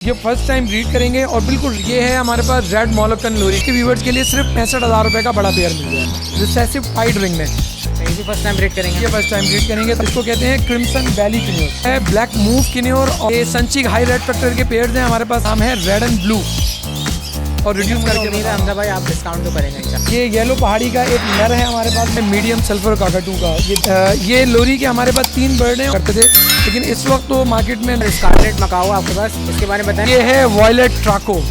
ये first time breed करेंगे और बिल्कुल ये है हमारे पास रेड मोलोकन लोरी के व्यूवर्स के लिए सिर्फ 65,000 रुपये का बड़ा पेयर मिल जाएगा रिसेसिव फाइट रिंग में। ये भी फर्स्ट टाइम ब्रीड करेंगे। ये फर्स्ट टाइम ब्रीड करेंगे तो इसको कहते हैं क्रिम्सन वैली किन्योर है, ब्लैक मूव किन्योर और ये संचिक हाई रेड फैक्टर के पेयर्स हैं हमारे पास। नाम है रेड एंड ब्लू और रिड्यूस करके उम्मीद है हमजा भाई आप डिस्काउंट तो करेंगे। ये येलो पहाड़ी का एक नर है हमारे पास में, मीडियम सल्फर काकाटू का। ये लोरी के हमारे पास 3 बर्ड हैं करते थे, लेकिन इस वक्त तो मार्केट में स्कारलेट मकाओ आपके पास, इसके बारे में बताएं। ये है वॉयलेट ट्राको।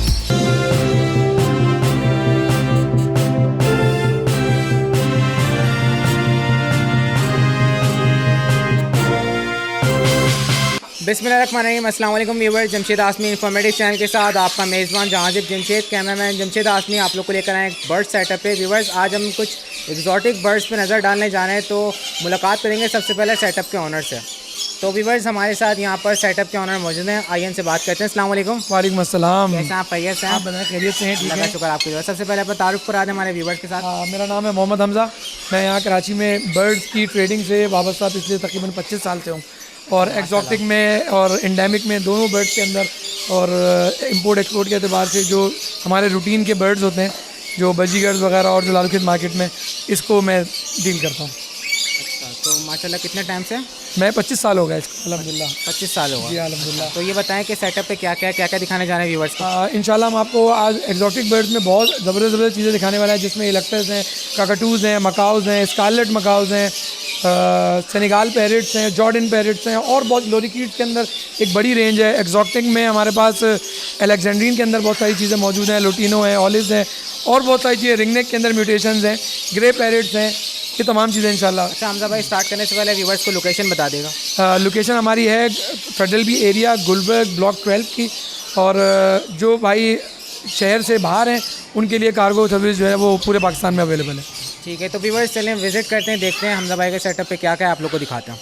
बिस्मिल्लाहिर्रहमानिर्रहीम, अस्सलाम वालेकुम व्यूअर्स। जमशेद आसमी इन्फॉर्मेटिव चैनल के साथ आपका मेज़बान जहांजिब जमशेद, कैमरामैन जमशेद आसमी आप लोग को लेकर आए बर्ड सेटअप पे। व्यूअर्स आज हम कुछ एग्जॉटिक बर्ड्स पे नज़र डालने जा रहे हैं, तो मुलाकात करेंगे सबसे पहले सेटअप के ऑनर से। तो व्यूअर्स हमारे साथ यहाँ पर सेटअप के ऑनर मौजूद हैं, आइए इनसे बात करते हैं। अस्सलाम वालेकुम। वालेकुम अस्सलाम। कैसे आप? खैरियत से आप बताएं? खैरियत से हैं? ठीक है, शुक्र आपके। सबसे पहले अपना तारुफ करा दें हमारे व्यूअर्स के साथ। मेरा नाम है मोहम्मद हमज़ा। मैं यहाँ कराची में बर्ड्स की ट्रेडिंग से वाबस्ता पिछले तकरीबन 25 साल से हूँ और एक्जॉटिक में और एंडेमिक में दोनों बर्ड्स के अंदर और इंपोर्ट एक्सपोर्ट के अतबार से जो हमारे रूटीन के बर्ड्स होते हैं, जो बजीगर्स वगैरह और जो लालखेत मार्केट में, इसको मैं डील करता हूँ। अच्छा, तो माशाल्लाह कितने टाइम से? मैं 25 साल हो गया इसको अल्हम्दुलिल्लाह। 25 साल होगा जी अल्हम्दुलिल्लाह। तो ये बताएं कि सेटअप पे क्या क्या दिखाने जा रहे हैं व्यूअर्स को? इंशाल्लाह हम आपको आज एक्जॉटिक बर्ड्स में बहुत ज़बरदस्त चीज़ें दिखाने वाला है, जिसमें इलेक्टर्स हैं, काकाटूज़ हैं, मकाउज़ हैं, स्कारलेट मकाउज़ हैं, सेनेगाल पैरेट्स हैं, जॉर्डन पैरेट्स हैं और बहुत लोरिकीड्स के अंदर एक बड़ी रेंज है। एक्जॉटिक में हमारे पास अलेक्जेंड्रीन के अंदर बहुत सारी चीज़ें मौजूद हैं, लोटिनो हैं, ऑलिव्स हैं और बहुत सारी चीज़ें, रिंगनेक के अंदर म्यूटेशंस हैं, ग्रे पैरेट्स हैं, ये तमाम चीज़ें इंशाल्लाह। अच्छा हमजा भाई, स्टार्ट करने से पहले व्यूअर्स को लोकेशन बता देगा। लोकेशन हमारी है federal B area Gulberg block 12 की, और जो भाई शहर से बाहर हैं उनके लिए कार्गो सर्विस जो है वो पूरे पाकिस्तान में अवेलेबल है। ठीक है, तो व्यूअर्स चलें विजिट करते हैं, देखते हैं हमजा भाई के सेटअप पे क्या क्या है, आप लोग को दिखाते हैं।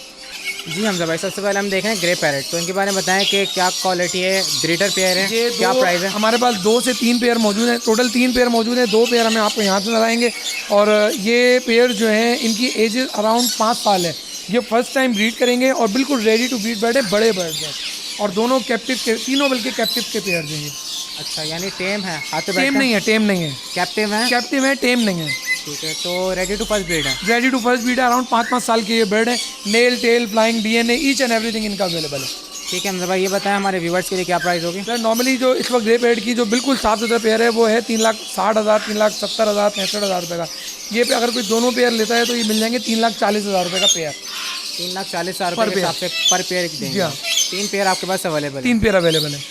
जी हमजा भाई, सबसे पहले हम देख रहे हैं ग्रे पैरेट, तो इनके बारे में बताएं कि क्या क्वालिटी है, ब्रीडर पेयर है, क्या प्राइस है? हमारे पास 2 से 3 पेयर मौजूद हैं, टोटल 3 पेयर मौजूद हैं। 2 पेयर हमें आपको यहाँ से लगाएंगे और ये पेयर जो हैं इनकी एज अराउंड 5 साल है। ये फर्स्ट टाइम ब्रीड करेंगे और बिल्कुल रेडी टू ब्रीड बर्ड है, बड़े बर्ड हैं और दोनों कैप्टिव के, तीनों बल्कि कैप्टिव के पेयर देंगे। अच्छा, यानी टेम है? टेम नहीं है, टेम नहीं है, कैप्टिव है। कैप्टिव है, टेम नहीं है। ठीक है, तो रेडी टू फर्स्ट ब्रीड है। रेडी टू फर्स्ट ब्रीड है, अराउंड 5 साल के ये बर्ड है। Nail, tail, flying, DNA each and everything इनका अवेलेबल है। ठीक है हमजा भाई, ये बताएं हमारे व्यूअर्स के लिए क्या प्राइस होगी? सर नॉर्मली जो इस वक्त ग्रे पेयर की जो बिल्कुल साफ सुथरा पेयर है वो है 3,60,000, 3,70,000, 65,000 रुपये का। ये पे अगर कोई दोनों पेयर लेता है तो ये मिल जाएंगे 3,40,000 रुपये का पेयर। 3,40,000 रुपये के हिसाब से पर पेयर देंगे। जी हाँ, 3 पेयर आपके पास अवेलेबल है। 3 पेयर अवेलेबल है।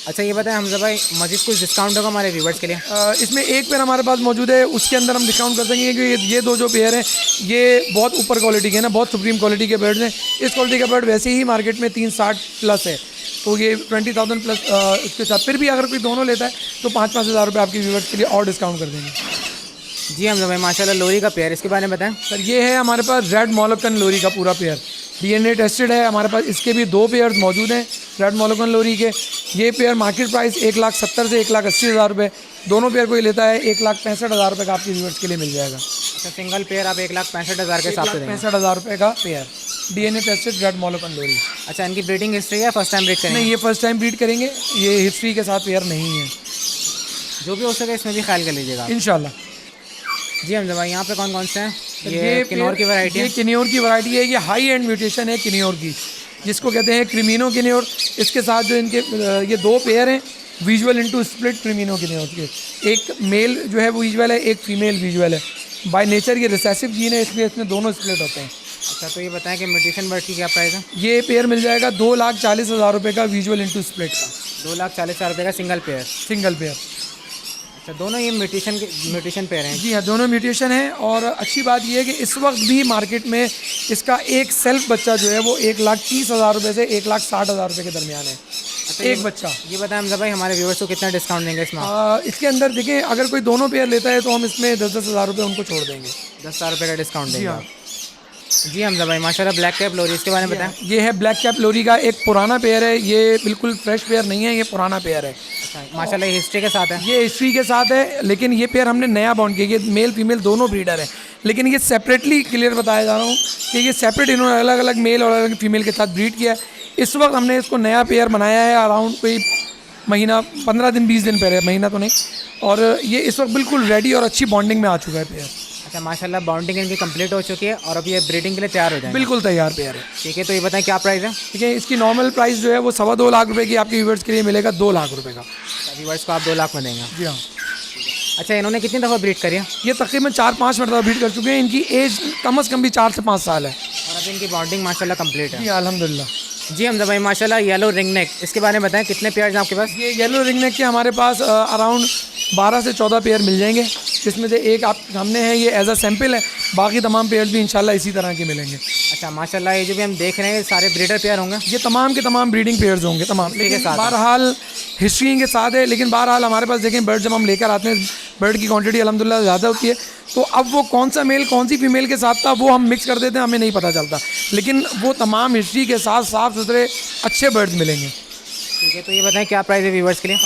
अच्छा ये बताएं हमजा भाई, मजीद कुछ डिस्काउंट होगा हमारे व्यूवर्स के लिए? इसमें एक पेयर हमारे पास मौजूद है, उसके अंदर हम डिस्काउंट कर देंगे कि ये 2 जो पेयर हैं ये बहुत ऊपर क्वालिटी के हैं ना, बहुत सुप्रीम क्वालिटी के बर्ड्स हैं। इस क्वालिटी का बर्ड वैसे ही मार्केट में 360 प्लस है, तो ये 20,000 प्लस इसके साथ। फिर भी अगर कोई दोनों लेता है तो 5,000 रुपये आपके व्यूवर्स के लिए और डिस्काउंट कर देंगे। जी हमजा भाई, माशाल्लाह लोरी का पेयर, इसके बारे में बताएं। सर ये है हमारे पास रेड मोलोकन लोरी का पूरा पेयर, DNA टेस्टेड है हमारे पास। इसके भी 2 पेयर्स मौजूद हैं रेड मोलोकन लोरी के। ये पेयर मार्केट प्राइस 1,70,000 से 1,80,000 रुपये, दोनों पेयर कोई लेता है 1,65,000 रुपये का आपके व्यूअर्स के लिए मिल जाएगा। अच्छा, सिंगल पेयर आप 1,65,000 के हिसाब से देंगे? 1,65,000 रुपये का पेयर, DNA टेस्टेड रेड मोलोकन लोरी। अच्छा, इनकी ब्रीडिंग हिस्ट्री है, फर्स्ट टाइम ब्रीड करेंगे? नहीं, ये फर्स्ट टाइम ब्रीड करेंगे, ये हिस्ट्री के साथ पेयर नहीं है। जो भी हो सके इसमें भी ख्याल कर लीजिएगा इंशाल्लाह। जी हमजा भाई, यहाँ पे कौन कौन से हैं? ये किन्नौर की वैरायटी है? ये किन्नौर की वैरायटी है, ये हाई एंड म्यूटेशन है किन्नौर की, जिसको कहते हैं क्रिमिनो किन्नौर। इसके साथ जो इनके ये 2 पेयर हैं विजुअल इनटू स्प्लिट क्रिमिनो किन्नौर के। एक मेल जो है वो विजुअल है, एक फीमेल विजुअल है। बाय नेचर ये रिसेसिव जीन है, इसलिए इसमें दोनों स्प्लिट होते हैं। अच्छा, तो ये बताएं कि म्यूटेशन बर्ड की क्या प्राइस है? ये पेयर मिल जाएगा 2,40,000 रुपये का विजुअल इनटू स्प्लिट का, 2,40,000 रुपये का सिंगल पेयर। Single pair. अच्छा, दोनों ये म्यूटेशन पेयर हैं? जी हाँ, दोनों म्यूटेशन है। और अच्छी बात यह है कि इस वक्त भी मार्केट में इसका एक सेल्फ बच्चा जो है वो 1,30,000 रुपये से 1,60,000 रुपये के दरमियान है। अच्छा, एक बच्चा। ये बताएं हमजा भाई, हमारे व्यूअर्स को कितना डिस्काउंट देंगे इसमें? इसके अंदर देखिए, अगर कोई दोनों पेयर लेता है तो हम इसमें 10,000 रुपये उनको छोड़ देंगे। 10,000 रुपये का डिस्काउंट देंगे? हाँ। जी हमजा भाई, माशाल्लाह ब्लैक कैप लोरी, इसके बारे में बताएं। ये है ब्लैक कैप लोरी का एक पुराना पेयर है, ये बिल्कुल फ्रेश पेयर नहीं है, ये पुराना पेयर है। अच्छा, माशाल्लाह ये हिस्ट्री के साथ है? ये हिस्ट्री के साथ है, लेकिन ये पेयर हमने नया बाउंड किया। ये मेल फीमेल दोनों ब्रीडर है, लेकिन ये सेपरेटली क्लियर बताया जा रहा हूँ कि ये सेपरेट इन्होंने अलग अलग मेल और अलग फीमेल के साथ ब्रीड किया है। इस वक्त हमने इसको नया पेयर बनाया है, अराउंड कोई महीना 15 दिन 20 दिन पहले, महीना तो नहीं। और ये इस वक्त बिल्कुल रेडी और अच्छी बॉन्डिंग में आ चुका है पेयर। अच्छा माशाल्लाह, बाउंडिंग इनकी कंप्लीट हो चुकी है और अब ये ब्रीडिंग के लिए तैयार हो जाएंगे। बिल्कुल तैयार पेयर है। ठीक है, तो ये बताएं क्या प्राइस है? ठीक है, इसकी नॉर्मल प्राइस जो है वो 2.25 लाख रुपए की आपके व्यूवर्स के लिए मिलेगा, 2 लाख रुपए का। व्यूअर्स को आप 2 लाख में देंगे। जी हाँ। अच्छा, इन्होंने कितनी दफ़ा ब्रीड करी है? ये तकरीबन 4-5 मरतबा ब्रीड कर चुके हैं। इनकी एज कम से कम भी 4 से 5 साल है। और अब इनकी बाउंडिंग माशाल्लाह कंप्लीट है। जी अल्हम्दुलिल्लाह। जी हमजा भाई, माशाल्लाह येलो रिंग नेक, इसके बारे में बताएं कितने पेयर्स हैं आपके पास? ये येलो रिंग नेक के हमारे पास अराउंड 12 से 14 पेयर मिल जाएंगे, जिसमें से एक आप सामने है, ये एज अ सैम्पल है। बाकी तमाम पेयर्स भी इंशाल्लाह इसी तरह के मिलेंगे। अच्छा माशाल्लाह, ये जो भी हम देख रहे हैं सारे ब्रीडर पेयर होंगे? ये तमाम के तमाम ब्रीडिंग पेयर्स होंगे तमाम, लेकिन साथ है। बहरहाल हिस्ट्री इनके साथ है। लेकिन बहरहाल हमारे पास देखें, बर्ड जब हम लेकर आते हैं, बर्ड की क्वांटिटी अल्हम्दुलिल्लाह ज़्यादा होती है, तो अब वो कौन सा मेल कौन सी फीमेल के साथ था वो हम मिक्स कर देते हैं, हमें नहीं पता चलता। लेकिन वो तमाम हिस्ट्री के साथ साफ़ सुथरे अच्छे बर्ड्स मिलेंगे। ठीक है, तो ये बताएं क्या प्राइस है व्यूवर्स के लिए?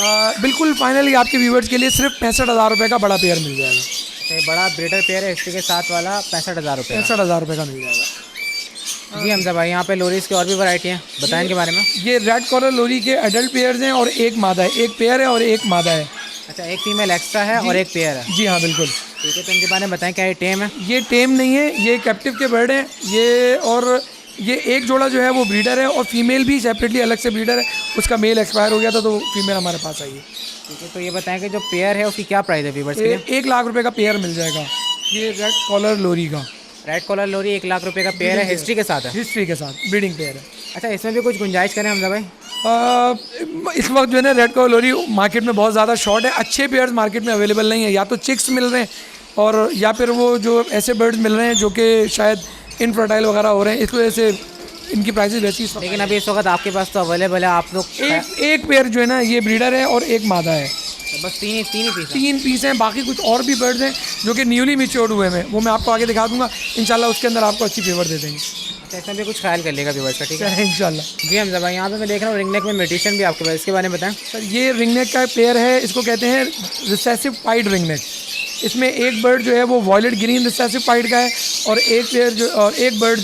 बिल्कुल फाइनली आपके व्यूवर्स के लिए सिर्फ 65,000 रुपये का बड़ा पेयर मिल जाएगा। अच्छा, ये बड़ा ब्रीडर पेयर है, हिस्ट्री के साथ वाला 65,000 रुपये। 65,000 रुपये का मिल जाएगा। जी हमजा भाई, यहाँ पे लोरीज की और भी वैरायटी हैं, बताएं इनके बारे में। ये रेड कॉलर लोरी के एडल्ट पेयर्स हैं और एक मादा है, एक पेयर है और एक मादा है। अच्छा, एक फीमेल एक्स्ट्रा है और एक पेयर है। जी हाँ बिल्कुल। ठीक है, तो इनके बारे में बताएं क्या ये टेम है? ये टेम नहीं है, ये कैप्टिव के बर्ड हैं ये। और ये एक जोड़ा जो है वो ब्रीडर है और फीमेल भी सेपरेटली अलग से ब्रीडर है। उसका मेल एक्सपायर हो गया था तो फीमेल हमारे पास आई है। ठीक है, तो ये बताएं कि जो पेयर है उसकी क्या प्राइस है व्यूवर्स के लिए? 1 लाख रुपए का पेयर मिल जाएगा। ये रेड कॉलर लोरी का रेड कॉलर लोरी 1 लाख रुपए का पेयर है, हिस्ट्री के साथ है। हिस्ट्री के साथ ब्रीडिंग पेयर है। अच्छा, इसमें भी कुछ गुंजाइश करें हमजा भाई? इस वक्त जो है ना रेड कॉलर लोरी मार्केट में बहुत ज़्यादा शॉर्ट है। अच्छे पेयर्स मार्केट में अवेलेबल नहीं है, या तो चिक्स मिल रहे हैं और या फिर वो जो ऐसे बर्ड्स मिल रहे हैं जो कि शायद इनफर्टाइल वगैरह हो रहे हैं, इस वजह से इनकी प्राइसेस वैसी। लेकिन अभी इस वक्त आपके पास तो अवेलेबल है, आप लोग एक पेयर जो है ना ये ब्रीडर है और एक मादा है। बस तीन ही पीस? 3 पीस हैं। बाकी कुछ और भी बर्ड्स हैं जो कि न्यूली मेच्योर्ड हुए हैं, वो मैं आपको आगे दिखा दूंगा इंशाल्लाह। उसके अंदर आपको अच्छी फेवर दे देंगे। अच्छा, इसमें भी कुछ ख्याल कर लेगा व्यूअर्स का। ठीक है इंशाल्लाह। जी हमजा भाई, यहाँ पे मैं देख रहा हूँ रिंग नेक में मेडिटेशन भी आपके पास, इसके बारे में बताएं। सर ये रिंग नेक का पेयर है, इसको कहते हैं रिसेसिव पाइड रिंग नेक। इसमें एक बर्ड जो है वो वॉयलेट ग्रीन रिसेसिव पाइड का है और एक बर्ड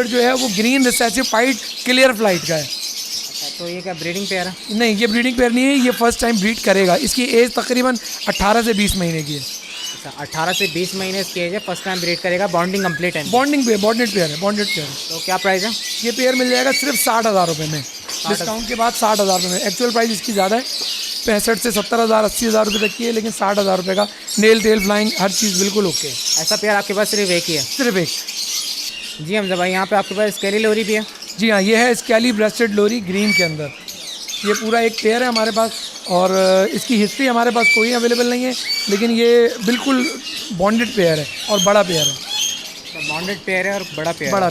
जो है वो green recessive pied clear flight का है। अच्छा, तो ये क्या ब्रीडिंग पेयर है? नहीं, ये ब्रीडिंग पेयर नहीं है, ये फर्स्ट टाइम ब्रीड करेगा। इसकी एज तकरीबन 18 से 20 महीने की है। अच्छा, 18 से 20 महीने इसकी एज है, फर्स्ट टाइम ब्रीड करेगा, बॉन्डिंग कंप्लीट है। बॉन्डेड पेयर है। तो क्या प्राइस है? ये पेयर मिल जाएगा सिर्फ 60,000 रुपये में, डिस्काउंट के बाद 60,000 रुपये में। एक्चुअल प्राइस इसकी ज़्यादा है, 65 से 70,000 80,000 रुपये तक की है, लेकिन 60,000 रुपये का नेल टेल फ्लाइंग हर चीज़ बिल्कुल ओके है। ऐसा पेयर आपके पास सिर्फ एक ही है? सिर्फ एक। जी हमजा भाई, यहाँ पे आपके पास स्केली लोरी भी है? जी हाँ, ये है स्कैली ब्रेस्टेड लोरी ग्रीन के अंदर। ये पूरा एक पेयर है हमारे पास और इसकी हिस्ट्री हमारे पास कोई अवेलेबल नहीं है, लेकिन ये बिल्कुल बॉन्डेड पेयर है और बड़ा पेयर है। बॉन्डेड पेयर है और बड़ा पेयर है।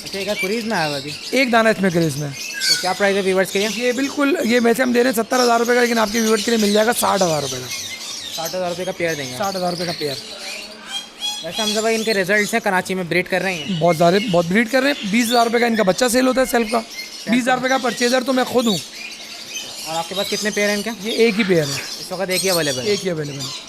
अच्छा, एक कुरीज में आया हुआ अभी? एक दाना इसमें क्रेज में। तो क्या प्राइस है व्यूवर्स के लिए? ये बिल्कुल, ये वैसे हम दे रहे हैं 70,000 रुपये का, लेकिन आपके व्यूवर्स के लिए मिल जाएगा 60,000 रुपये का। 60,000 रुपये का पेयर देंगे? 60,000 रुपये का पेयर। वैसे हमजा भाई, इनके रिजल्ट्स हैं, कराची में ब्रीड कर रहे हैं? बहुत ब्रीड कर रहे हैं। 20,000 रुपये का इनका बच्चा सेल होता है सेल्फ का। 20,000 रुपये का परचेजर तो मैं खुद हूँ। और आपके पास कितने पेयर हैं इनके? ये एक ही पेयर है इस वक्त, एक ही अवेलेबल है? एक ही अवेलेबल है।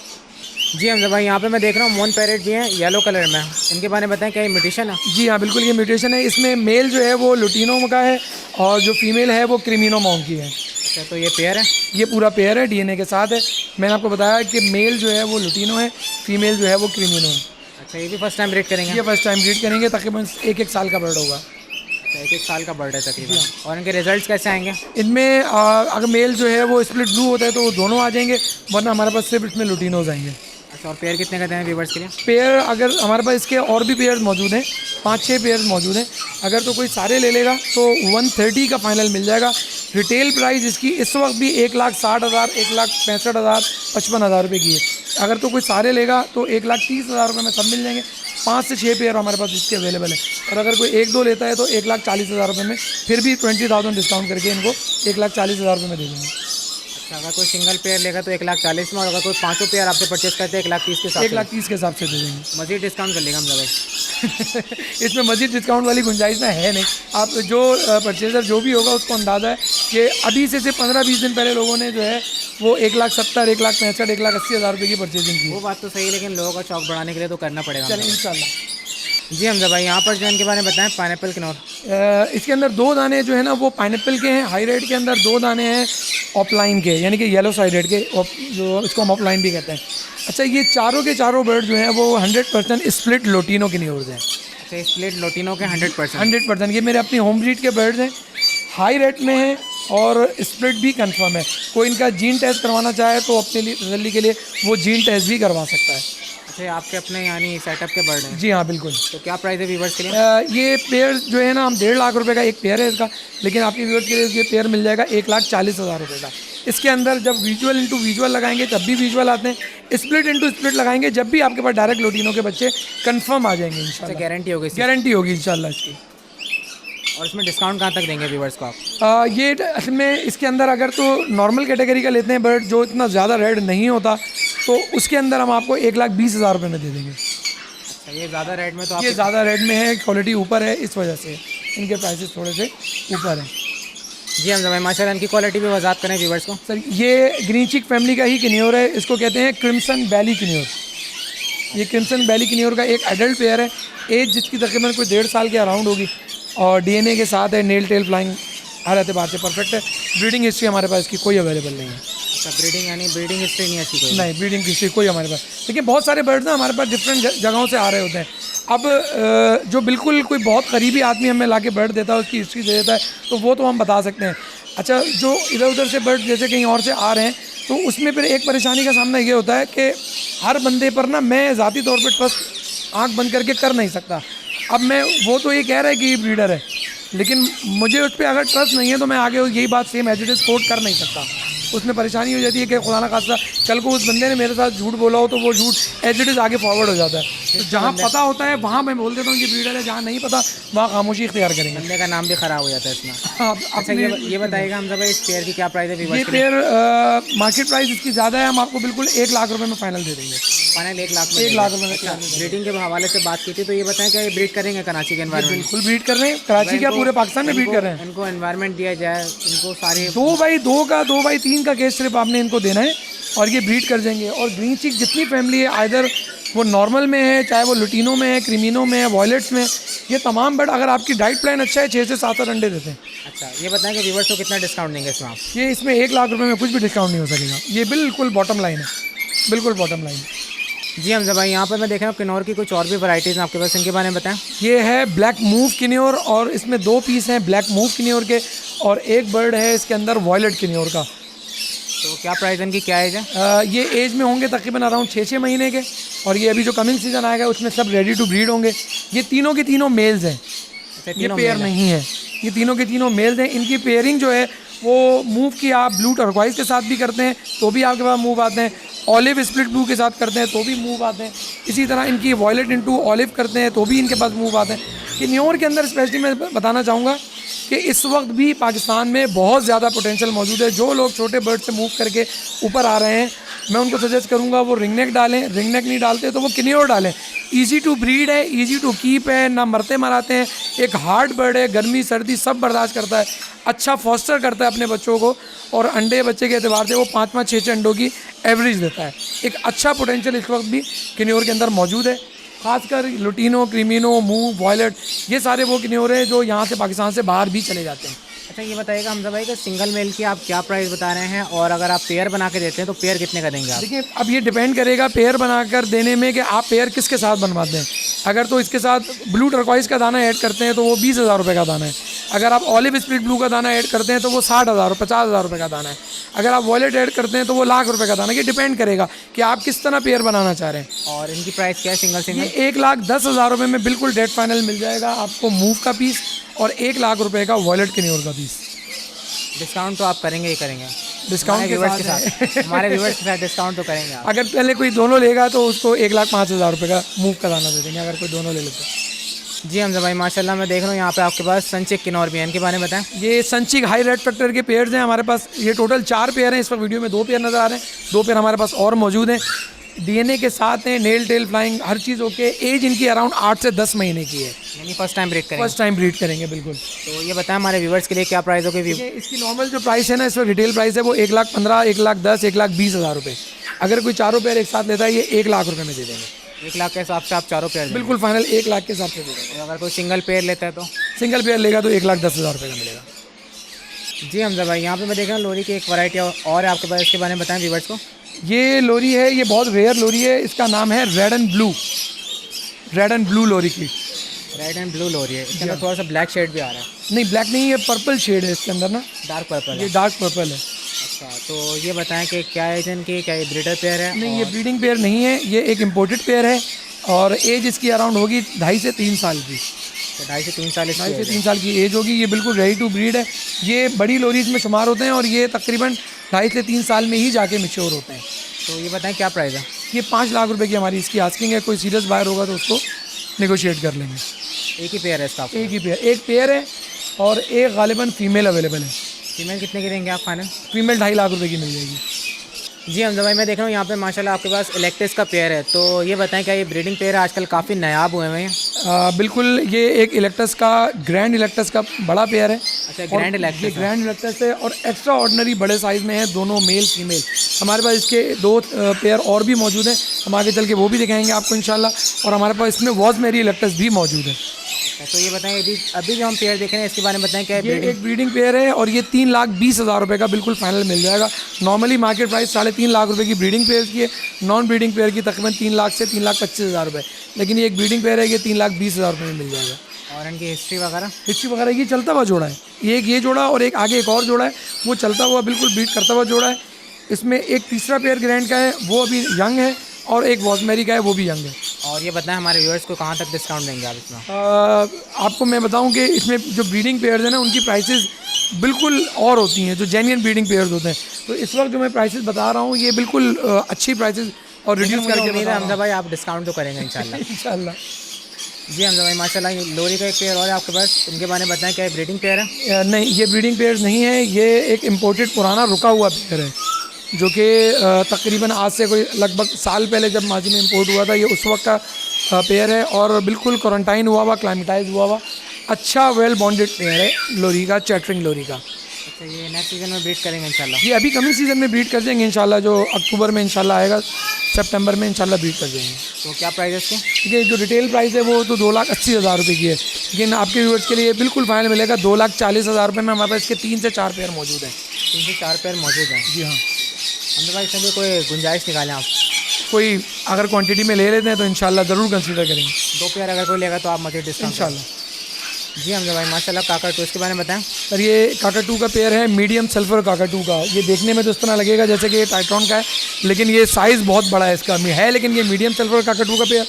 जी हमजा भाई, यहाँ पे मैं देख रहा हूँ मोन पैरेट भी हैं येलो कलर में, इनके बारे में बताएं, क्या ये म्यूटेशन है? जी हाँ बिल्कुल, ये म्यूटेशन है। इसमें मेल जो है वो लुटिनो का है और जो फीमेल है वो क्रिमिनो मॉन्ग की है। अच्छा, तो ये पेयर है? ये पूरा पेयर है, डीएनए के साथ है। मैंने आपको बताया कि मेल जो है वो लुटिनो है, फीमेल जो है वो क्रिमिनो है। अच्छा, ये भी फर्स्ट टाइम ब्रीड करेंगे? ये फर्स्ट टाइम ब्रीड करेंगे। तकरीबन 1 साल का बर्ड होगा। अच्छा, 1 साल का बर्ड है तकरीबन। और इनके रिजल्ट्स कैसे आएंगे? इनमें अगर मेल जो है वो स्प्लिट ब्लू होता है तो वो दोनों आ जाएंगे, वरना हमारे पास सिर्फ इसमें लुटिनोज आएंगे। अच्छा, और पेयर कितने का दें व्यूवर्स के लिए? पेयर अगर हमारे पास इसके और भी पेयर मौजूद हैं, 5-6 पेयर मौजूद हैं। अगर तो कोई सारे ले लेगा तो 130 का फाइनल मिल जाएगा। रिटेल प्राइस इसकी इस वक्त भी 1,60,000, 1,65,000, 55,000 रुपये की है। अगर तो कोई सारे लेगा तो 1,30,000 रुपये में सब मिल जाएंगे। 5 से 6 पेयर हमारे पास इसके अवेलेबल है। और अगर कोई 1-2 लेता है तो 1,40,000 रुपये में, फिर भी 20,000 डिस्काउंट करके इनको 1,40,000 रुपये में दे देंगे। अच्छा, अगर कोई सिंगल पेयर लेगा तो 1,40,000 में, और अगर कोई 5 पेयर आपसे परचेस करते हैं 1,30,000 के साथ, 1,30,000 के हिसाब से दे देंगे। मज़ीद डिस्काउंट कर लेगा हम भाई? इसमें मज़ीद डिस्काउंट वाली गुंजाइश में है नहीं। आप जो परचेज़र जो भी होगा उसको अंदाज़ा है कि अभी से 15-20 दिन पहले लोगों ने जो है वो 1,70,000, 1,65,000, 1,80,000 रुपये की परचेजिंग की। वो बात तो सही है, लेकिन लोगों का शौक बढ़ाने के लिए तो करना पड़ेगा। चलिए इंशाल्लाह। जी हमजा भाई, यहाँ पर जो इनके बारे में बताएं, पाइनएप्पल किनोर। इसके अंदर 2 दाने जो है ना वो पाइनएप्पल के हैं। हाई रेड के अंदर 2 दाने हैं ऑफलाइन के, यानी कि येलो साइडेड के, जो इसको हम ऑफलाइन भी कहते हैं। अच्छा, ये चारों के चारों बर्ड जो हैं वो 100% स्प्लिट लोटिनो के न्यूज़ हैं। अच्छा, स्प्लिट लोटिनो के 100%। 100%। ये मेरे अपनी होम ब्रीड के बर्ड्स हैं, हाई रेट में हैं और स्प्लिट भी कंफर्म है। कोई इनका जीन टेस्ट करवाना चाहे तो अपने लिए तसल्ली के लिए वो जीन टेस्ट भी करवा सकता है। अच्छा, ये आपके अपने यानी सेटअप के बर्ड हैं? जी हाँ, बिल्कुल। तो क्या प्राइस है व्यूवर्स के लिए? ये पेयर जो है ना, हम 1.5 लाख रुपए का एक पेयर है इसका, लेकिन आपके व्यूअर्स के लिए ये पेयर मिल जाएगा 1,40,000 रुपये का। इसके अंदर जब विजुअल इंटू विजुअल लगाएंगे तब भी विजुअल आते हैं, स्प्लिट इंटू स्प्लिट लगाएंगे जब भी आपके पास डायरेक्ट लोटिनो के बच्चे कंफर्म आ जाएंगे इंशाल्लाह। गारंटी होगी? गारंटी होगी इंशाल्लाह इसकी। और इसमें डिस्काउंट कहाँ तक देंगे व्यूवर्स को आप? ये असल में इसके अंदर अगर तो नॉर्मल कैटेगरी का लेते हैं बर्ड जो इतना ज़्यादा रेड नहीं होता, तो उसके अंदर हम आपको 1,20,000 रुपये में दे देंगे। अच्छा, ये ज़्यादा रेड में तो आप ये ज़्यादा रेड में है, क्वालिटी ऊपर है, इस वजह से इनके प्राइसेस थोड़े से ऊपर हैं। जी हमजा भाई, माशाल्लाह इनकी क्वालिटी भी वजात करें व्यूवर्स को। सर, ये ग्रीन चिक फैमिली का ही किन्योर है, इसको कहते हैं क्रिम्सन वैली किन्योर। ये क्रिम्सन वैली किन्योर का एक एडल्ट पेयर है, एज जिसकी तकरीबन कोई 1.5 साल के अराउंड होगी, और डीएनए के साथ है, नेल टेल फ्लाइंग हर एतबार से परफेक्ट है। ब्रीडिंग हिस्ट्री हमारे पास इसकी कोई अवेलेबल नहीं है। अच्छा, ब्रीडिंग यानी ब्रीडिंग हिस्ट्री नहीं है इसकी कोई? नहीं, ब्रीडिंग हिस्ट्री कोई हमारे पास। देखिए, बहुत सारे बर्ड्स ना हमारे पास डिफरेंट जगहों से आ रहे होते हैं। अब जो बिल्कुल कोई बहुत करीबी आदमी हमें ला के बर्ड देता है, उसकी हिस्ट्री दे देता है, तो वो तो हम बता सकते हैं। अच्छा, जो इधर उधर से बर्ड जैसे कहीं और से आ रहे हैं, तो उसमें फिर एक परेशानी का सामना ये होता है कि हर बंदे पर ना मैं ज़ाती तौर पर ट्रस्ट आँख बंद करके कर नहीं सकता। अब मैं, वो तो ये कह रहा है कि ये ब्रीडर है, लेकिन मुझे उस पर अगर ट्रस्ट नहीं है तो मैं आगे यही बात same as it is quote कर नहीं सकता। उसमें परेशानी हो जाती है कि खुदा ना खास्ता कल को उस बंदे ने मेरे साथ झूठ बोला हो तो वो झूठ एज इट इज़ आगे फॉरवर्ड हो जाता है। तो जहाँ पता होता है वहाँ मैं बोल देता हूँ कि ब्रीडर है, जहाँ नहीं पता वहाँ खामोशी इख्तियार करेंगे। बंदे का नाम भी ख़राब हो जाता है इसमें। हाँ, अच्छा, ये बताइएगा हमजा भाई, इस पेयर की क्या प्राइस है ये व्यूवर्स के लिए? पेयर मार्केट प्राइस इसकी ज़्यादा है, हम आपको बिल्कुल 1 लाख रुपये में फाइनल दे देंगे। फाइनल 1 लाख में? 1 लाख रुपये में। अच्छा, ब्रीडिंग के हवाले से बात की थी, तो ये बताएं कि ये ब्रीड करेंगे कराची के एनवायरनमेंट? बिल्कुल ब्रीड कर रहे हैं, कराची क्या पूरे पाकिस्तान में ब्रीड कर रहे हैं। इनको एनवायरनमेंट दिया जाए, इनको सारे 2x2 का 2x3 का केस सिर्फ आपने इनको देना है और ये ब्रीड कर जाएंगे। और ग्रीन चिक जितनी फैमिली है, आइदर वो नॉर्मल में है, चाहे वो लुटिनो में है, क्रीमिनो में है, वॉयलेट्स में, ये तमाम बर्ड अगर आपकी डाइट प्लान अच्छा है 6 से 7 अंडे देते हैं। अच्छा, ये बताएं कि व्यूवर्स को कितना डिस्काउंट देंगे इसमें आप? ये इसमें 1 लाख रुपये में कुछ भी डिस्काउंट नहीं हो सकेगा। ये बिल्कुल बॉटम लाइन है, बिल्कुल बॉटम लाइन। जी हमजा भाई, यहाँ पर मैं देख रहा हूँ किन्नौर की कुछ और भी वैराइटीज़ आपके पास, इनके बारे में बताएं। ये है ब्लैक मूव किन्योर, और इसमें 2 पीस हैं ब्लैक मूव किन्योर के, और एक बर्ड है इसके अंदर वॉयलेट किन्योर का। तो क्या प्राइस इनकी, क्या एज है? ये एज में होंगे तकरीबन अराउंड 6 महीने के, और ये अभी जो कमिंग सीजन आएगा उसमें सब रेडी टू ब्रीड होंगे। ये तीनों के तीनों मेल्स हैं, ये पेयर नहीं है, ये तीनों के तीनों मेल्स हैं। इनकी पेयरिंग जो है वो मूव की आप ब्लू टर्कवाइज के साथ भी करते हैं तो भी आपके पास मूव आते हैं, ऑलिव स्प्लिट ब्लू के साथ करते हैं तो भी मूव आते हैं, इसी तरह इनकी वॉयलेट इंटू ऑलिव करते हैं तो भी इनके पास मूव आते हैं। किन्योर के अंदर स्पेशली मैं बताना चाहूँगा कि इस वक्त भी पाकिस्तान में बहुत ज़्यादा पोटेंशियल मौजूद है। जो लोग छोटे बर्ड से मूव करके ऊपर आ रहे हैं, मैं उनको सजेस्ट करूंगा वो रिंग नेक डालें, रिंग नेक नहीं डालते तो वो किन्योर डालें। इजी टू ब्रीड है, इजी टू कीप है, ना मरते मराते हैं, एक हार्ड बर्ड है, गर्मी सर्दी सब बर्दाश्त करता है, अच्छा फॉस्टर करता है अपने बच्चों को, और अंडे बच्चे के अतबार से वो 5-5, 6-6 अंडों की एवरेज देता है। एक अच्छा पोटेंशियल इस वक्त भी किन्योर के अंदर मौजूद है, खासकर लुटिनो, क्रीमिनो, मूव, वॉयलेट, ये सारे वो किन्योर हैं जो यहाँ से पाकिस्तान से बाहर भी चले जाते हैं। अच्छा, ये बताइएगा हमजा भाई कि सिंगल मेल की आप क्या प्राइस बता रहे हैं, और अगर आप पेयर बना के देते हैं तो पेयर कितने का देंगे आप? देखिए, अब ये डिपेंड करेगा पेयर बनाकर देने में कि आप पेयर किसके साथ बनवाते हैं। अगर तो इसके साथ ब्लू टर्कवाइज का दाना ऐड करते हैं तो वो 20,000 रुपये का दाना है। अगर आप ऑलिव स्प्लिट ब्लू का दाना ऐड करते हैं तो वो 60,000, 50,000 रुपये का दाना है। अगर आप वॉयलेट ऐड करते हैं तो वो लाख रुपये का दाना है। ये डिपेंड करेगा कि आप किस तरह पेयर बनाना चाह रहे हैं। और इनकी प्राइस क्या है सिंगल? ये 1,10,000 रुपये में बिल्कुल डेट फाइनल मिल जाएगा आपको मूव का पीस, और 1 लाख रुपये का वॉयलेट किन्योर का पीस। डिस्काउंट तो आप करेंगे ही करेंगे, डिस्काउंट के साथ हमारे व्यूवर्स के साथ डिस्काउंट तो करेंगे आप। अगर पहले कोई दोनों लेगा तो उसको 1,05,000 रुपये का मूव का दाना दे देंगे, अगर कोई दोनों ले लेते हैं। जी हमजा भाई, माशाल्लाह मैं देख रहा हूँ यहाँ पे आपके पास सनचिक किन्नौर भी है, इनके बारे में बताएं। ये सनचिक हाई रेड फैक्टर के पेयर्स हैं हमारे पास। ये टोटल 4 पेयर हैं, इस वक्त वीडियो में 2 पेयर नज़र आ रहे हैं, 2 पेयर हमारे पास और मौजूद हैं। डीएनए के साथ हैं, नेल टेल फ्लाइंग हर चीज़ ओके। एज इनकी अराउंड 8 से 10 महीने की है, यानी फर्स्ट टाइम ब्रीड करेंगे? फर्स्ट टाइम ब्रीड करेंगे बिल्कुल। तो ये बताएं हमारे व्यूवर्स के लिए क्या प्राइस होगी? इसकी नॉर्मल जो प्राइस है ना, इस वक्त रिटेल प्राइस है वो 1,15,000, 1,10,000, 1,20,000 रुपये। अगर कोई चारों पेयर एक साथ लेता है ये 1 लाख रुपये में दे देंगे। 1 लाख के हिसाब से आप चारों पेयर देंगे। बिल्कुल फाइनल 1 लाख के हिसाब से दे देंगे। और अगर कोई सिंगल पेयर लेता है तो? सिंगल पेयर लेगा तो 1,10,000 रुपये का मिलेगा। जी हमजा भाई, यहाँ पे मैं देख रहा हूँ लोरी की एक वैरायटी और है आपके पास, इसके बारे में बताएं व्यूअर्स को। ये लोरी है, ये बहुत रेयर लोरी है, इसका नाम है red and blue. Red and blue लोरी की। रेड एंड ब्लू लोरी है, इसके अंदर थोड़ा सा ब्लैक शेड भी आ रहा है। नहीं ब्लैक नहीं, ये पर्पल शेड है इसके अंदर ना, डार्क पर्पल ये है। डार्क पर्पल है। अच्छा, तो ये बताएं कि क्या एज इनकी, क्या ये ब्रीडर पेयर है? नहीं ये ब्रीडिंग पेयर नहीं है, ये एक इम्पोर्टेड पेयर है और एज इसकी अराउंड होगी 2.5 से 3 साल की। 2.5 से 3 साल 2.5 से 3 साल की एज होगी। ये बिल्कुल रेडी टू ब्रीड है। ये बड़ी लोरीज में शुमार होते हैं और ये तकरीबन 2.5 से 3 साल में ही जाके मैच्योर होते हैं। तो ये बताएं क्या प्राइस है? ये 5 लाख रुपए की हमारी इसकी आस्किंग है। कोई सीरियस बायर होगा तो उसको नेगोशिएट कर लेंगे। एक ही पेयर है इसका? एक ही पेयर, एक पेयर है और एक गालिबन फीमेल अवेलेबल है। फीमेल कितने की देंगे आप फाइनल? फीमेल 2.5 लाख रुपए की मिल जाएगी। जी हमजा भाई, मैं देख रहा हूँ यहाँ पे माशाल्लाह आपके पास इलेक्ट्रिस का पेयर है, तो ये बताएं क्या ये ब्रीडिंग पेयर है? आजकल काफ़ी नायाब हुए हैं। बिल्कुल, ये एक इलेक्ट्रस का, ग्रैंड इलेक्ट्रस का बड़ा पेयर है। अच्छा, ग्रैंड ये इलेक्ट्रिस है। ग्रैंड इलेक्ट्रस है और एक्स्ट्रा ऑर्डिनरी बड़े साइज़ में है, दोनों मेल फीमेल। हमारे पास इसके 2 पेयर और भी मौजूद हैं, हम आगे चल के वो भी दिखाएंगे आपको इंशाल्लाह। और हमारे पास इसमें वॉज मेरी इलेक्ट्रस भी मौजूद है। तो ये बताएं अभी जो हम पेयर देख रहे हैं इसके बारे में बताएं क्या है? ये एक ब्रीडिंग पेयर है और ये 3,20,000 रुपये का बिल्कुल फाइनल मिल जाएगा। नॉर्मली मार्केट प्राइस 3.5 लाख रुपए की ब्रीडिंग पेयर की है, नॉन ब्रीडिंग पेयर की तकरीबन 3 लाख से 3,25,000 रुपये, लेकिन ये एक ब्रीडिंग पेयर है, ये 3,20,000 रुपये में मिल जाएगा। और इनकी हिस्ट्री वगैरह? हिस्ट्री वगैरह ये चलता हुआ जोड़ा है, ये जोड़ा और एक आगे एक और जोड़ा है, वो चलता हुआ बिल्कुल ब्रीड करता हुआ जोड़ा है। इसमें एक तीसरा पेयर ग्रैंड का है, वो अभी यंग है, और एक वॉजमेरी का है, वो भी यंग है। और ये बताएं हमारे व्यूअर्स को कहाँ तक डिस्काउंट देंगे आप इसमें? आपको मैं बताऊं कि इसमें जो ब्रीडिंग पेयर्स हैं ना, उनकी प्राइसेस बिल्कुल और होती हैं, जो जेन्युइन ब्रीडिंग पेयर्स होते हैं। तो इस वक्त जो मैं प्राइसेस बता रहा हूँ ये बिल्कुल अच्छी प्राइसेस और रिड्यूस करके उम्मीद है हमजा भाई आप डिस्काउंट तो करेंगे इंशाल्लाह। इंशाल्लाह। जी हमजा भाई माशाल्लाह, ये लोरी का एक पेयर और है आपके पास, इनके बारे में बताएं क्या ये ब्रीडिंग पेयर है? नहीं, ये ब्रीडिंग पेयर्स नहीं है, ये एक इम्पोर्टेड पुराना रुका हुआ पेयर है, जो कि तकरीबन आज से कोई लगभग साल पहले जब माजी में इंपोर्ट हुआ था, ये उस वक्त का पेयर है और बिल्कुल क्वारंटाइन हुआ हुआ, क्लाइमेटाइज हुआ हुआ, अच्छा वेल बॉन्डेड पेयर है लोरी का, चैटरिंग लोरी का। अच्छा, ये नेक्स्ट सीजन में ब्रीड करेंगे इंशाल्लाह? ये अभी कमिंग सीजन में ब्रीड कर देंगे इंशाल्लाह, जो अक्टूबर में इंशाल्लाह आएगा, सितंबर में इंशाल्लाह ब्रीड कर देंगे। तो क्या प्राइस है इसके? ठीक है, जो रिटेल प्राइस है वो तो 2,80,000 रुपये की है, लेकिन आपके व्यूअर्स के लिए बिल्कुल फाइनल मिलेगा 2,40,000 रुपये में। हमारे पास इसके 3 से 4 पेयर मौजूद हैं। 3 से 4 पेयर मौजूद हैं? जी हाँ। हमजा भाई इसमें भी कोई गुंजाइश निकालें आप? कोई अगर क्वांटिटी में ले लेते हैं तो इंशाल्लाह ज़रूर कंसीडर करेंगे 2 पेयर अगर कोई लेगा तो आप मज़ीद डिस्काउंट? इंशाल्लाह। जी हमजा भाई माशाल्लाह, काकाटू इसके बारे में बताएं। सर ये काकाटू का पेयर है, मीडियम सल्फर काकाटू का। ये देखने में तो इस तरह लगेगा जैसे कि ये टाइट्रॉन का है, लेकिन ये साइज़ बहुत बड़ा है इसका है, लेकिन ये मीडियम सल्फर काकाटू का पेयर,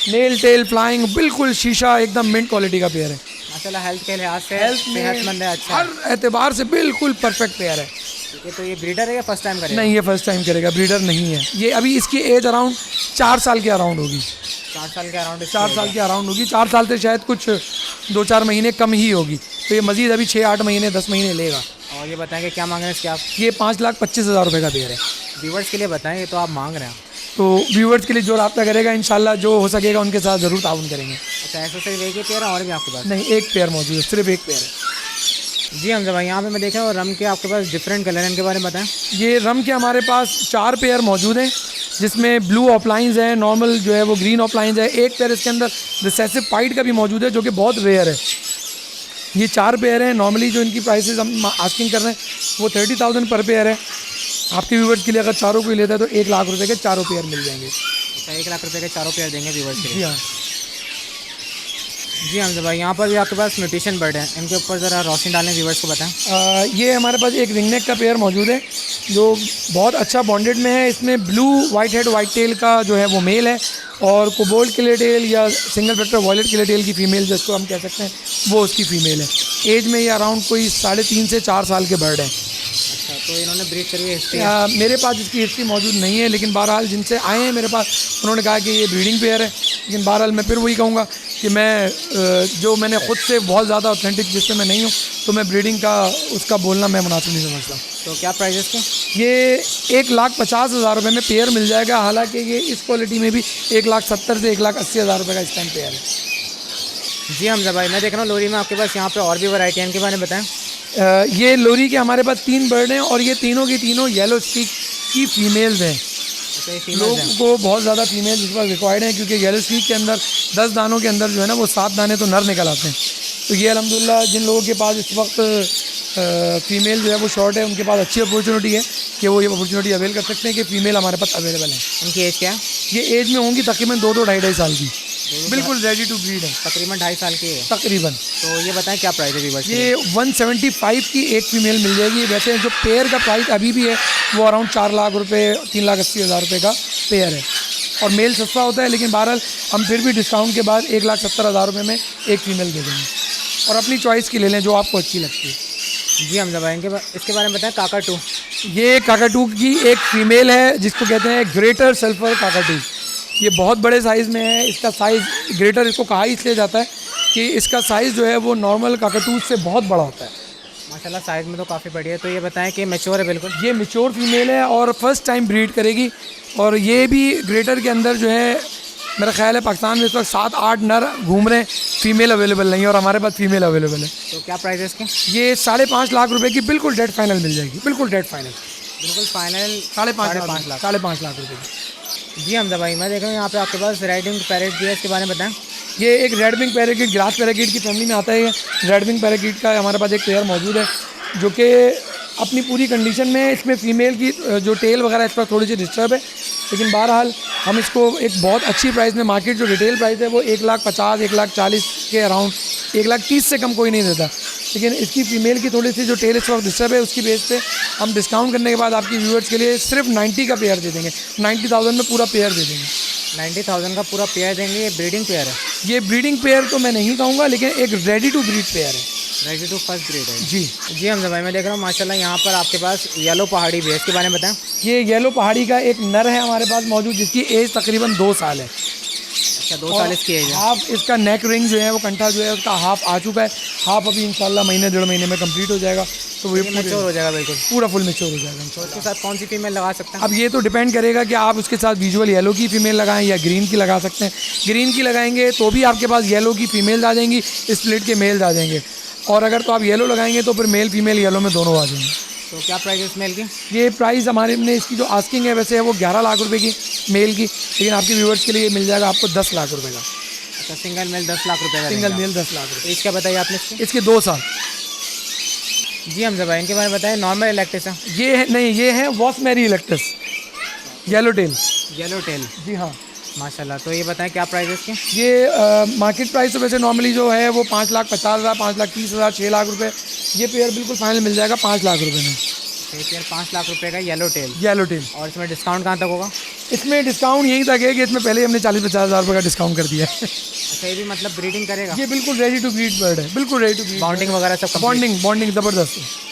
नेल टेल फ्लाइंग, बिल्कुल शीशा, एकदम मिंट क्वालिटी का पेयर है। माशाल्लाह हेल्थ के लिहाज से सेहतमंद है, अच्छा हर एतबार से बिल्कुल परफेक्ट पेयर है। ठीक है, तो ये ब्रीडर है या फर्स्ट टाइम करेगा? नहीं, ये फर्स्ट टाइम करेगा, ब्रीडर नहीं है ये। अभी इसकी एज अराउंड 4 साल के अराउंड होगी। 4 साल के अराउंड? 4 साल के अराउंड होगी, 4 साल से शायद कुछ 2-4 महीने कम ही होगी, तो ये मज़ीद अभी 6-8 महीने 10 महीने लेगा। और ये बताएंगे क्या मांग रहे हैं इसके आप? ये 5,25,000 रुपये का पेयर है। व्यूवर्स के लिए बताएं, ये तो आप मांग रहे हैं। तो व्यूवर्स के लिए जो रब्ता करेगा इंशाल्लाह जो हो सकेगा उनके साथ ज़रूर ताउन करेंगे। अच्छा, ऐसे सिर्फ एक ही पेयर है और भी आपके पास? नहीं, एक पेयर मौजूद है, सिर्फ एक पेयर है। जी हमजा भाई, यहाँ पे मैं देख रहा हूँ रम के आपके पास डिफरेंट कलर हैं, इनके बारे में बताएं। ये रम के हमारे पास 4 पेयर मौजूद हैं, जिसमें ब्लू ऑफलाइंस है, नॉर्मल जो है वो ग्रीन ऑफलाइंस है, एक पेयर इसके अंदर रिसेसिव पाइट का भी मौजूद है जो कि बहुत रेयर है। ये 4 पेयर हैं। नॉर्मली जो इनकी प्राइसेस हम आस्किंग कर रहे हैं वो 30,000 पर पेयर है। आपके व्यूवर्स के लिए अगर चारों को लेता है तो 1 लाख रुपए के चारों पेयर मिल जाएंगे। अच्छा, 1 लाख रुपए के चारों पेयर देंगे व्यूवर्स के जी लिए? हाँ। जी हमजा भाई, यहाँ पर भी आपके पास म्यूटेशन बर्ड है, इनके ऊपर ज़रा रोशनी डालें, व्यूवर्स को बताएं। ये हमारे पास एक रिंगनेक का पेयर मौजूद है जो बहुत अच्छा बॉन्डेड में है। इसमें blue white head white tail का जो है वो मेल है और कोबोल्ट किले टेल या सिंगल फैक्टर वॉयलेट किले टेल की फ़ीमेल जिसको हम कह सकते हैं वो उसकी फ़ीमेल है। एज में ये अराउंड कोई 3.5 से 4 साल के बर्ड हैं। अच्छा, तो इन्होंने ब्रीड करी है हिस्ट्री? मेरे पास इसकी हिस्ट्री मौजूद नहीं है, लेकिन बहरहाल जिनसे आए हैं मेरे पास उन्होंने कहा कि ये ब्रीडिंग पेयर है। लेकिन बहरहाल मैं फिर वही कहूँगा कि मैं जो मैंने ख़ुद से बहुत ज़्यादा ऑथेंटिक जिससे मैं नहीं हूँ तो मैं ब्रीडिंग का उसका बोलना मैं मुनासिब नहीं समझता। तो क्या प्राइस है इसके? ये 1,50,000 रुपये में पेयर मिल जाएगा, हालांकि ये इस क्वालिटी में भी 1,70,000 से 1,80,000 रुपये का इस टाइम पेयर है। जी हमजा भाई, मैं देख रहा हूँ लोरी में आपके पास यहाँ पे और भी वैरायटी है, इनके बारे में बताएं। ये लोरी के हमारे पास 3 बर्ड हैं और ये तीनों की तीनों येलो स्टिक की फ़ीमेल्स हैं। अच्छा, ये females लोगों हैं। को बहुत ज़्यादा फीमेल इस वक्त रिक्वायर्ड हैं, क्योंकि येलो स्ट्रीक के अंदर 10 दानों के अंदर जो है ना वो 7 दाने तो नर निकल आते हैं। तो ये अल्हम्दुलिल्लाह जिन लोगों के पास इस वक्त फीमेल जो है वो शॉर्ट है, उनके पास अच्छी अपॉर्चुनिटी है कि वो ये अपॉर्चुनिटी अवेल कर सकते हैं कि फ़ीमेल हमारे पास अवेलेबल है। इनकी एज क्या है? ये एज में होंगी तकरीबन 2 ढाई साल की, बिल्कुल रेडी टू ब्रीड है तकरीबन 2.5 साल की है। तकरीबन। तो ये बताएं क्या प्राइस है व्यूअर्स? ये 175 की एक फ़ीमेल मिल जाएगी। वैसे जो पेयर का प्राइस अभी भी है वो अराउंड 4 लाख रुपये 3,80,000 रुपये का पेयर है, और मेल सस्ता होता है, लेकिन बहरहाल हम फिर भी डिस्काउंट के बाद 1,70,000 रुपये में एक फ़ीमेल दे देंगे, और अपनी चॉइस की ले लें जो आपको अच्छी लगती है। जी हमजा भाई, इसके बारे में बताएं। काकाटू, ये काकाटू की एक फ़ीमेल है जिसको कहते हैं ग्रेटर सल्फर काकाटू। ये बहुत बड़े साइज़ में है। इसका साइज़ ग्रेटर इसको कहा इसलिए जाता है कि इसका साइज़ जो है वो नॉर्मल काकाटूज से बहुत बड़ा होता है। माशाल्लाह साइज़ में तो काफ़ी बढ़िया है। तो ये बताएं कि मैच्योर है बिल्कुल? ये मैच्योर फीमेल है और फर्स्ट टाइम ब्रीड करेगी, और ये भी ग्रेटर के अंदर जो है मेरा ख्याल है पाकिस्तान में इस वक्त 7-8 नर घूम रहे हैं, फीमेल अवेलेबल नहीं है, और हमारे पास फीमेल अवेलेबल है। तो क्या प्राइस है इसके? ये 5.5 लाख रुपए की बिल्कुल डेट फाइनल मिल जाएगी, बिल्कुल डेट फाइनल, बिल्कुल फाइनल 5.5 लाख 5.5 लाख रुपये की। जी हमजा भाई, मैं देख रहा हूँ यहाँ पे आपके पास रेडिंग पैरेट भी है, इसके बारे में बताएं। ये एक red wing parakeet, glass parakeet की फैमिली में आता है। ये रेड विंग पैराकीट का हमारे पास एक पेयर मौजूद है जो कि अपनी पूरी कंडीशन में, इसमें फ़ीमेल की जो टेल वगैरह इस पर थोड़ी सी डिस्टर्ब है, लेकिन बहरहाल हम इसको एक बहुत अच्छी प्राइस में, मार्केट जो रिटेल प्राइस है वो 1,50,000 1,40,000 के अराउंड, 1,30,000 से कम कोई नहीं देता, लेकिन इसकी फ़ीमेल की थोड़ी सी जो टेल इस वक्त डिस्टर्ब है उसकी बेस पे हम डिस्काउंट करने के बाद आपकी व्यूअर्स के लिए सिर्फ 90 का पेयर दे देंगे, 90,000 में पूरा पेयर दे देंगे। 90,000 का पूरा पेयर देंगे। ये ब्रीडिंग पेयर है? ये ब्रीडिंग पेयर तो मैं नहीं कहूँगा, लेकिन एक रेडी टू ब्रीड पेयर है। रेडी टू फर्स्ट ब्रीड है जी जी हमजा भाई, मैं देख रहा हूँ माशाल्लाह यहाँ पर आपके पास येलो पहाड़ी भी है, इसके बारे में बताएं। ये येलो पहाड़ी का एक नर है हमारे पास मौजूद, जिसकी एज तकरीबन 2 साल है। अच्छा, 2 साल इसकी एज है। हाफ इसका नेक रिंग जो है वो कंठा जो है उसका हाफ आ चुका है, हाफ अभी इंशाल्लाह महीने 1.5 महीने में कंप्लीट हो जाएगा, तो वो मैच्योर हो जाएगा बिल्कुल? पूरा फुल मैच्योर हो जाएगा तो इंशाल्लाह। इसके साथ कौन सी फीमेल लगा सकते हैं? अब ये तो डिपेंड करेगा कि आप उसके साथ विजुअल येलो की फ़ीमेल लगाएं या ग्रीन की लगा सकते हैं। ग्रीन की लगाएंगे तो भी आपके पास येलो की फ़ीमेल आ जाएंगी, स्प्लिट के मेल्स आ जाएंगे, और अगर तो आप येलो लगाएंगे तो फिर मेल फीमेल येलो में दोनों आ जाएंगे। तो क्या प्राइस है इस मेल की? ये प्राइस हमारे ने इसकी जो आस्किंग है वैसे है वो 11 लाख रुपए की मेल की, लेकिन आपके व्यूअर्स के लिए मिल जाएगा आपको 10 लाख रुपए का। अच्छा, सिंगल मेल 10 लाख रुपए का? सिंगल मेल 10 लाख रुपए। एज क्या बताइए आपने इसकी? इसके 2 साल। जी हमजा भाई, इनके बारे में बताएं। नॉर्मल इलेक्ट्रिस है? ये है नहीं, ये है वॉसमेरी इलेक्ट्रस येलो टेल। येलो टेल, जी हाँ। माशाल्लाह। तो ये बताएं क्या प्राइस है इसकी? ये मार्केट प्राइस तो वैसे नॉर्मली जो है वो 5,50,000 5,30,000 6 लाख रुपए। ये पेयर बिल्कुल फाइनल मिल जाएगा 5 लाख रुपए में। एक पेयर 5 लाख रुपए का येलो टेल। Yellow tell. और इसमें डिस्काउंट कहाँ तक होगा? इसमें डिस्काउंट यहीं तक है कि इसमें पहले हमने 40-50,000 रुपये का डिस्काउंट कर दिया है। अच्छा, ये भी मतलब ब्रीडिंग करेगा? ये बिल्कुल रेडी टू ब्रीड बर्ड है, बिल्कुल रेडी टू ब्रीड। बॉन्डिंग वगैरह सब complete? बॉन्डिंग ज़बरदस्त है।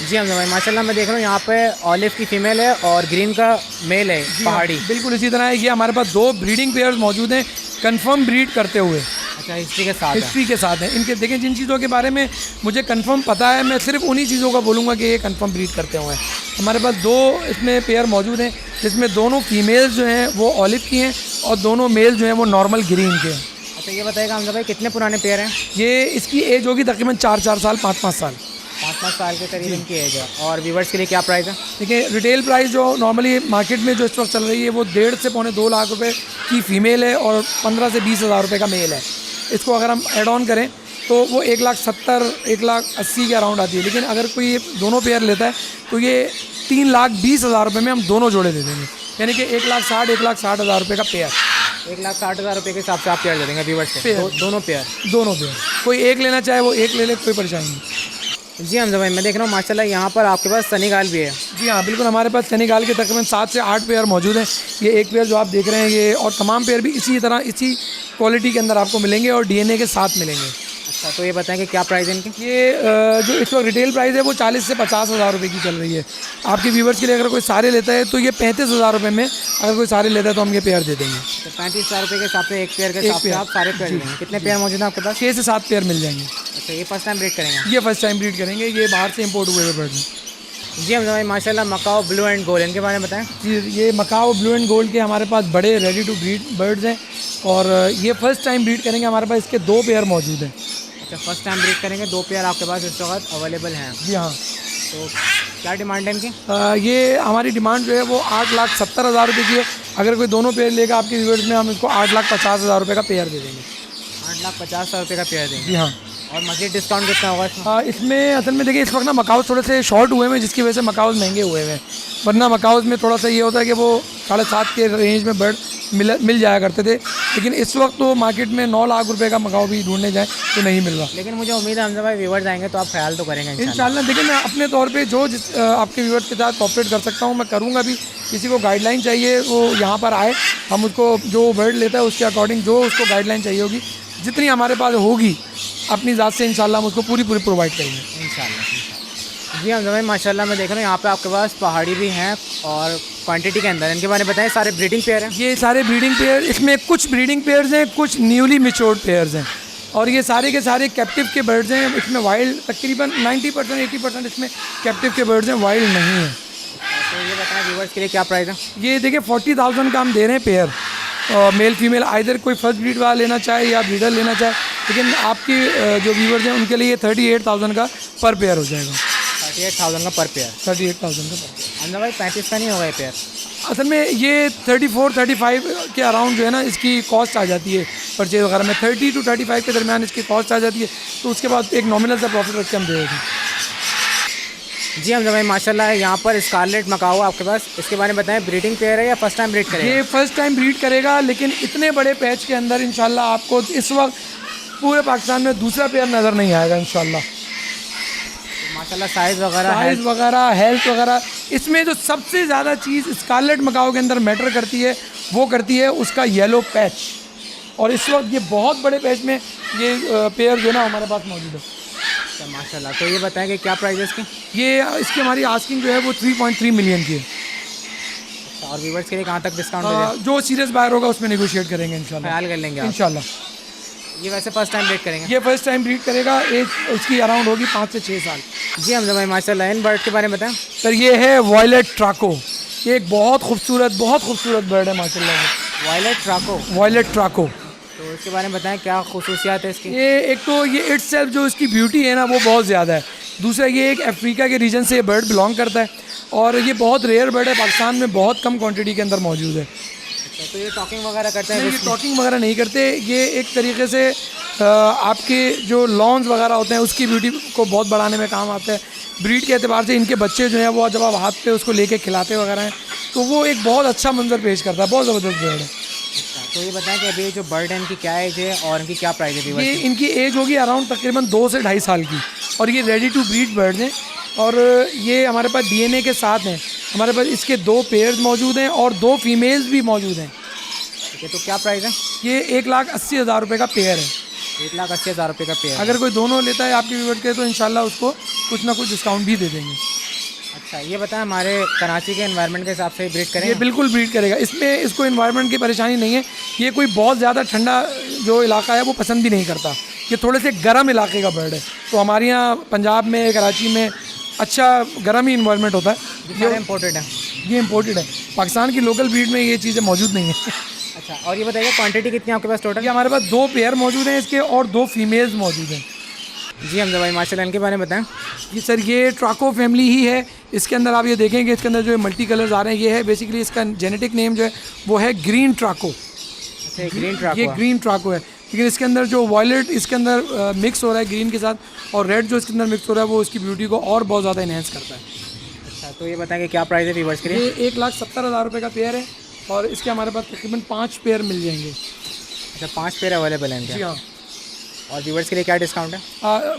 जी हमजा भाई, माशाल्लाह मैं देख रहा हूँ यहाँ पे ऑलिव की फीमेल है और ग्रीन का मेल है पहाड़ी। बिल्कुल इसी तरह है। ये हमारे पास 2 ब्रीडिंग पेयर्स मौजूद हैं कंफर्म ब्रीड करते हुए, अच्छा, हिस्ट्री के साथ है? हिस्ट्री के साथ हैं इनके। देखें, जिन चीज़ों के बारे में मुझे कंफर्म पता है मैं सिर्फ उन्हीं चीज़ों का बोलूँगा कि ये कंफर्म ब्रीड करते हुए हैं। हमारे पास 2 इसमें पेयर मौजूद हैं, जिसमें दोनों फीमेल्स जो हैं वो ऑलिव की हैं और दोनों मेल जो हैं वो नॉर्मल ग्रीन के हैं। अच्छा, ये बताइएगा हमजा भाई कितने पुराने पेयर हैं? ये इसकी एज होगी तकरीबन 4-4 साल 5-5 साल। 5-5 साल के करीब इनकी एज है। और व्यूवर्स के लिए क्या प्राइस है? देखिए, रिटेल प्राइस जो नॉर्मली मार्केट में जो इस वक्त चल रही है वो 1.5 से पौने 2 लाख रुपए की फ़ीमेल है और 15 से 20,000 रुपये का मेल है। इसको अगर हम एड ऑन करें तो वो 1,70,000 1,80,000 के अराउंड आती है, लेकिन अगर कोई ये दोनों पेयर लेता है तो ये 3,20,000 रुपये में हम दोनों जोड़े दे देंगे, यानी कि 1,60,000 रुपये का पेयर। 1,60,000 रुपये के हिसाब से आप पेयर दे देंगे व्यूवर्स से? दोनों पेयर? कोई एक लेना चाहे वो एक ले ले, कोई परेशानी नहीं। जी हमजा भाई, मैं देख रहा हूँ माशाल्लाह यहाँ पर आपके पास सनीगाल भी है। जी हाँ, बिल्कुल हमारे पास सेनेगाल के तकरीबन 7 से 8 पेयर मौजूद हैं। ये एक पेयर जो आप देख रहे हैं ये, और तमाम पेयर भी इसी तरह इसी क्वालिटी के अंदर आपको मिलेंगे और डीएनए के साथ मिलेंगे। अच्छा, तो ये बताएं कि क्या प्राइस है इनकी? ये जो इस वक्त रिटेल प्राइस है वो 40 से 50,000 रुपये की चल रही है। आपके व्यूवर्स के लिए अगर कोई सारे लेता है तो ये 35,000 रुपये में अगर कोई सारे लेता है तो हम ये पेयर दे देंगे। तो 35,000 रुपये के हिसाब से एक पेयर के हिसाब से आप सारे पेयर लेंगे। कितने पेयर मौजूद हैं आपके पास? 6 से 7 पेयर मिल जाएंगे। अच्छा, ये फर्स्ट टाइम ब्रीड करेंगे? ये फर्स्ट टाइम ब्रीड करेंगे, ये बाहर से इम्पोर्ट हुए हुए बर्ड हैं। जी हमजा भाई, माशाल्लाह मकाओ ब्लू एंड गोल्ड, इनके बारे में बताएं। जी, ये मकाओ ब्लू एंड गोल्ड के हमारे पास बड़े रेडी टू ब्रीड बर्ड्स हैं और ये फर्स्ट टाइम ब्रीड करेंगे। हमारे पास इसके 2 पेयर मौजूद हैं। अच्छा, फर्स्ट टाइम ब्रीड करेंगे, 2 पेयर आपके पास इस वक्त अवेलेबल हैं। जी हाँ। तो क्या डिमांड है इनकी? ये हमारी डिमांड जो है वो 8,70,000 रुपये की है। अगर कोई दोनों पेयर लेगा आपके व्यूअर्स में, हम इसको 8,50,000 रुपये का पेयर दे देंगे। 8,50,000 रुपये का पेयर देंगे। जी हाँ। और मजीद डिस्काउंट कितना होगा इसमें? इसमें असल में देखिए इस वक्त ना मकाउस थोड़े से शॉर्ट हुए हैं, जिसकी वजह से मकाउस महंगे हुए हैं। वरना मकाउस में थोड़ा सा ये होता है कि वो 7.5 के रेंज में बर्ड मिल जाया करते थे, लेकिन इस वक्त तो मार्केट में 9 लाख रुपए का मकाऊ भी ढूंढने जाए तो नहीं मिल रहा। लेकिन मुझे उम्मीद है हमजा भाई व्यूवर्स आएंगे तो आप ख्याल तो करेंगे इंशाल्लाह। देखिए मैं अपने तौर पे जो आपके व्यूवर्स के साथ कॉपरेट कर सकता हूँ मैं करूँगा भी। किसी को गाइडलाइन चाहिए वो यहाँ पर आए, हम उसको जो बर्ड लेता है उसके अकॉर्डिंग जो उसको गाइडलाइन चाहिए होगी, जितनी हमारे पास होगी अपनी ज़ात से इंशाल्लाह हम उसको पूरी प्रोवाइड करेंगे इंशाल्लाह। जी हमजा भाई माशाल्लाह मैं देख रहा हूँ यहाँ पे आपके पास पहाड़ी भी हैं और क्वांटिटी के अंदर। इनके बारे में बताएं। सारे ब्रीडिंग पेयर हैं? ये सारे ब्रीडिंग पेयर, इसमें कुछ ब्रीडिंग पेयर्स हैं, कुछ न्यूली मिच्योर्ड पेयर्स हैं, और ये सारे के सारे कैप्टिव के बर्ड्स हैं। इसमें वाइल्ड तकरीबन 90% 80% इसमें कैप्टिव के बर्ड्स हैं, वाइल्ड नहीं है। तो ये बताएं व्यूवर्स के लिए क्या प्राइस है? ये देखिए 40,000 का हम दे रहे हैं पेयर, मेल फीमेल आइदर कोई फर्स्ट ब्रीड वाला लेना चाहे या ब्रीडर लेना चाहे, लेकिन आपके जो व्यूवर्स हैं उनके लिए 38,000 का पर पेयर हो जाएगा। 38,000 का पर पेयर? 38,000 का पर पेयर। हमजा भाई 35 का नहीं होगा ये पेयर? असल में ये 34-35 के अराउंड जो है ना इसकी कॉस्ट आ जाती है परचेज वगैरह में। 30 to 35 के दरमियान इसकी कॉस्ट आ जाती है, तो उसके बाद एक नॉमिनल सा प्रॉफिट रख के हम दे देते हैं। जी हमजा भाई माशाल्लाह यहाँ पर स्कारलेट मकाओ आपके पास, इसके बारे में बताएं। ब्रीडिंग पेयर है या फर्स्ट टाइम ब्रीड करेगा? ये फर्स्ट टाइम ब्रीड करेगा, लेकिन इतने बड़े पैच के अंदर इंशाल्लाह आपको इस वक्त पूरे पाकिस्तान में दूसरा पेयर नज़र नहीं आएगा इंशाल्लाह। माशाल्लाह साइज़ वगैरह हेल्थ वगैरह, इसमें जो सबसे ज़्यादा चीज़ स्कारलेट मकाओ के अंदर मैटर करती है वो करती है उसका येलो पैच। और इस वक्त ये बहुत बड़े पैच में ये पेयर जो है ना हमारे पास मौजूद है। अच्छा माशाल्लाह। तो ये बताएं कि क्या प्राइस है इसकी? ये इसकी हमारी आस्किंग जो है वो 3.3 मिलियन की है। अच्छा, और व्यूवर्स के लिए कहाँ तक डिस्काउंट दे दें? जो सीरियस बायर होगा उसमें नेगोशिएट करेंगे इंशाल्लाह। ख्याल कर लेंगे आप? इंशाल्लाह। ये वैसे फर्स्ट टाइम ब्रीड करेंगे? ये फर्स्ट टाइम ब्रीड करेगा, एज उसकी अराउंड होगी 5 से 6 साल। जी हमजा भाई माशाल्लाह। इन बर्ड के बारे में बताएं। सर ये है वॉयलेट ट्राको। ये एक बहुत खूबसूरत बर्ड है माशाल्लाह। वायलेट ट्राको? वॉयलेट ट्राको। तो इसके बारे में बताएं क्या खसूसियात है इसकी? ये एक तो ये इट्सेल्फ जो इसकी ब्यूटी है ना वो बहुत ज़्यादा है। दूसरा ये एक अफ्रीका के रीजन से ये बर्ड बिलोंग करता है और ये बहुत रेयर बर्ड है, पाकिस्तान में बहुत कम क्वांटिटी के अंदर मौजूद है। अच्छा, तो ये टॉकिंग वगैरह करते हैं? ये टॉकिंग वगैरह नहीं करते। ये एक तरीके से आपके जो लॉन्स वगैरह होते हैं उसकी ब्यूटी को बहुत बढ़ाने में काम आता है। ब्रीड के एतबार से इनके बच्चे जो हैं वो जब आप हाथ पे उसको लेके खिलाते वगैरह हैं तो वो एक बहुत अच्छा मंजर पेश करता है। बहुत ज़बरदस्त बर्ड है। तो ये बताएं कि अभी जो बर्ड है इनकी क्या एज है और इनकी क्या प्राइस है? ये इनकी एज होगी अराउंड तकरीबन 2 से 2.5 साल की, और ये रेडी टू ब्रीड बर्ड्स हैं। और ये हमारे पास डीएनए के साथ हैं। हमारे पास इसके 2 पेयर्स मौजूद हैं और 2 फीमेल्स भी मौजूद हैं। ठीक है, तो क्या प्राइस है? ये 1,80,000 रुपये का पेयर है। 1,80,000 रुपये का पेयर? अगर कोई दोनों लेता है आपके व्यूअर के तो इंशाल्लाह उसको कुछ ना कुछ डिस्काउंट भी दे देंगे। अच्छा, ये बताएं हमारे कराची के एनवायरनमेंट के हिसाब से ब्रीड करें? ये बिल्कुल ब्रीड करेगा। इसमें इसको एनवायरनमेंट की परेशानी नहीं है। ये कोई बहुत ज़्यादा ठंडा जो इलाका है वो पसंद भी नहीं करता। ये थोड़े से गर्म इलाके का बर्ड है। तो हमारे यहाँ पंजाब में कराची में अच्छा गर्म ही इन्वायरमेंट होता है। ये इम्पोर्टेड है? ये इम्पोर्टेड है। पाकिस्तान की लोकल ब्रीड में ये चीज़ें मौजूद नहीं है। अच्छा, और ये बताइए क्वांटिटी कितनी है आपके पास टोटल? ये हमारे पास 2 पेयर मौजूद हैं इसके और 2 फीमेल्स मौजूद हैं। जी हमजा भाई माशाल्लाह। इनके बारे में बताएं। जी सर ये ट्राको फैमिली ही है। इसके अंदर आप ये देखेंगे इसके अंदर जो मल्टी कलर्स आ रहे हैं ये है बेसिकली इसका जेनेटिक नेम जो है वो है ग्रीन ट्राको। अच्छा, ग्रीन ट्राको? ये ग्रीन ट्राको है, लेकिन इसके अंदर जो वॉयलेट इसके अंदर मिक्स हो रहा है ग्रीन के साथ और रेड जो इसके अंदर मिक्स हो रहा है वो इसकी ब्यूटी को और बहुत ज़्यादा इन्हेंस करता है। अच्छा, तो ये बताएं कि क्या प्राइस है व्यूवर्स के लिए? ये 1,70,000 रुपये का पेयर है और इसके हमारे पास तकरीबन 5 पेयर मिल जाएंगे। अच्छा, 5 पेयर अवेलेबल हैं इनके? जी हाँ। और व्यूवर्स के लिए क्या डिस्काउंट है?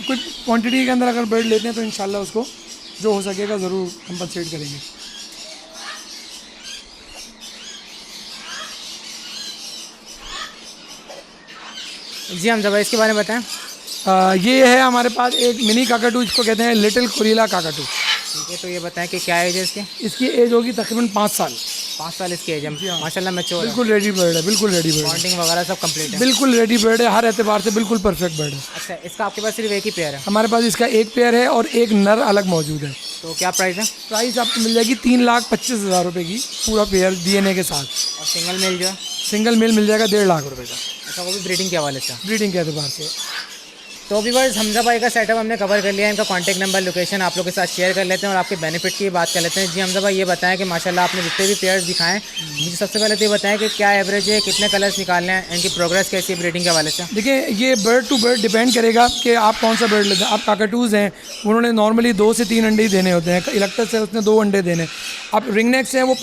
कुछ क्वांटिटी के अंदर अगर बर्ड लेते हैं तो इंशाल्लाह उसको जो हो सकेगा ज़रूर कंपनसेट करेंगे। जी हमजा भाई इसके बारे में बताएं। ये है हमारे पास एक मिनी काकाटू, इसको कहते हैं लिटिल कुरीला काकाटू। ठीक है, तो ये बताएं कि क्या एज है इसकी? इसकी एज होगी तकरीबन 5 साल। 5 साल इसकी एज है? माशाल्लाह मैच्योर है? बिल्कुल रेडी बर्ड है, बिल्कुल रेडी बर्ड है। बॉन्डिंग वगैरह सब कंप्लीट है? बिल्कुल रेडी बर्ड है, हर एतबार से बिल्कुल परफेक्ट बर्ड है। अच्छा, इसका आपके पास सिर्फ एक ही पेयर है? हमारे पास इसका एक पेयर है और एक नर अलग मौजूद है। तो क्या प्राइस है? प्राइस आपको मिल जाएगी 3,25,000 रुपये की पूरा पेयर डीएनए के साथ। और सिंगल मेल जो है? सिंगल मेल मिल जाएगा 1.5 लाख रुपये का। अच्छा, वो भी ब्रीडिंग के हवाले से? ब्रीडिंग के एतबार से। तो व्यूअर्स हमजा भाई का सेटअप हमने कवर कर लिया है। इनका कॉन्टैक्ट नंबर लोकेशन आप लोग के साथ शेयर कर लेते हैं और आपके बेनिफिट की बात कर लेते हैं। जी हमजा भाई ये बताएं कि माशाल्लाह आपने जितने भी पेयर्स दिखाएं, मुझे सबसे पहले तो ये बताएं कि क्या एवरेज है, कितने कलर्स निकालने हैं, इनकी प्रोग्रेस कैसी है ब्रीडिंग के हवाले से। देखिए ये बर्ड टू बर्ड डिपेंड करेगा कि आप कौन सा बर्ड लेते हैं। आप काकाटूज़ हैं, उन्होंने नॉर्मली 2 से 3 अंडे ही देने होते हैं। इलेक्टस है, उसने 2 अंडे देने। अब रिंगनेक्स हैं, वो